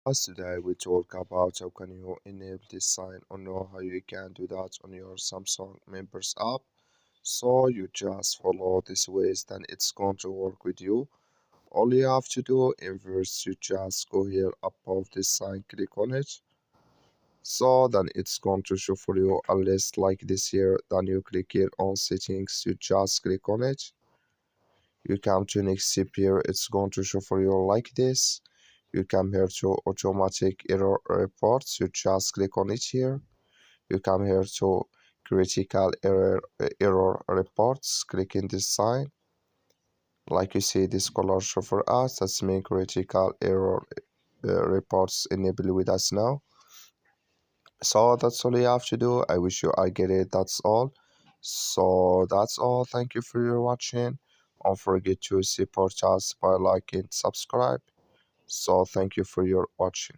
As today we talk about how can you enable this sign or know how you can do that on your Samsung members app. So you just follow these ways, then it's going to work with you. All you have to do is you just go here above this sign, click on it. So then it's going to show for you a list like this here. Then you click here on settings, you just click on it. You come to next step here, it's going to show for you like this. You come here to automatic error reports, you just click on it here. You come here to critical error reports, click in this sign. Like you see this color show for us, that's mean critical error reports enabled with us now. So that's all you have to do. I wish you I get it, that's all. So that's all, thank you for your watching. Don't forget to support us by liking, subscribe. So thank you for your watching.